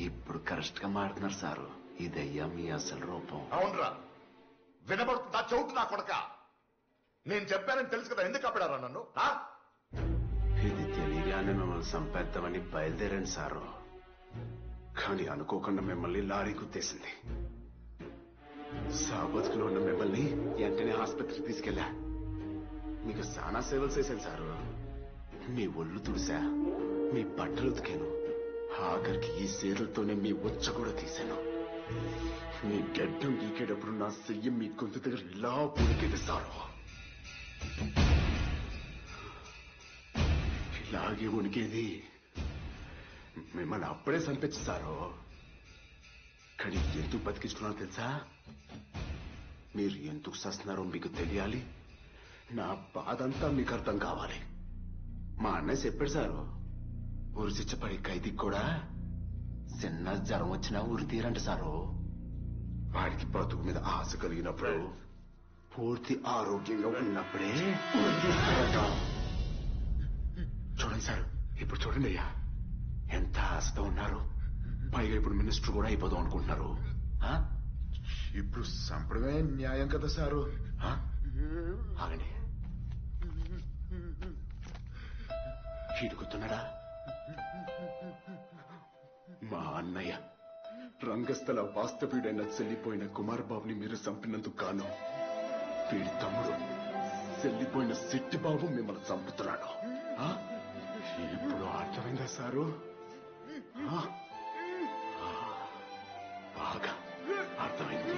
ఇప్పుడు కరెక్ట్ గా మాడుతున్నారు సారు. ఇదయ్యా మీ అసలు రూపం. అవునరా, వినబడుతుందా? చౌటు నా కొడక. నేను చెప్పానని తెలుసు కదా, ఎందుకు అప్పడారా నన్ను? ఇది తెలియగానే మిమ్మల్ని సంపేద్దామని బయలుదేరాను సారు. కానీ అనుకోకుండా మిమ్మల్ని లారీ గుద్దేసింది. సాబతుకులో ఉన్న మిమ్మల్ని వెంటనే ఆసుపత్రికి తీసుకెళ్ళా. మీకు చాలా సేవలు చేశాను సారు. మీ ఒళ్ళు తుడిసా, మీ బట్టలు ఉతికాను, ఆఖరికి ఈ సేరులతోనే మీ వచ్చ కూడా తీశాను. మీ గడ్డం గీకేటప్పుడు నా చెయ్యి మీ గొంతు దగ్గర ఇలా ఉడికేది సారు. ఇలాగే ఉనికేది. మిమ్మల్ని అప్పుడే చంపించారు. కానీ ఎందుకు బతికించుకున్నారో తెలుసా? మీరు ఎందుకు చేస్తున్నారో మీకు తెలియాలి. నా బాధంతా మీకు అర్థం కావాలి. మా అన్నయ్య చెప్పాడు సారు, ఉరి శిక్ష పడే ఖైదీకి కూడా చిన్న జ్వరం వచ్చినా ఉరి తీరంట సారు. వాడికి బ్రతుకు మీద ఆశ కలిగినప్పుడు, పూర్తి ఆరోగ్యంగా ఉన్నప్పుడే ఉరి తీస్తారట. చూడండి సార్, ఇప్పుడు చూడండి అయ్యా, ఎంత ఆశతో ఉన్నారు. పైగా ఇప్పుడు మినిస్టర్ కూడా అయిపోదాం అనుకుంటున్నారు. ఇప్పుడు సంప్రదాయ న్యాయం కదా సారు. ఆగండి, చీడుకుతున్నాడా? మా అన్నయ్య రంగస్థల వాస్తవ్యుడైన చెల్లిపోయిన కుమార్ బాబుని మీరు చంపినందుకు గాను వీడి తమ్ముడు చెల్లిపోయిన సిట్టిబాబు మిమ్మల్ని చంపుతున్నాడు. ఇప్పుడు అర్థమైందా సారు? బాగా అర్థమైంది.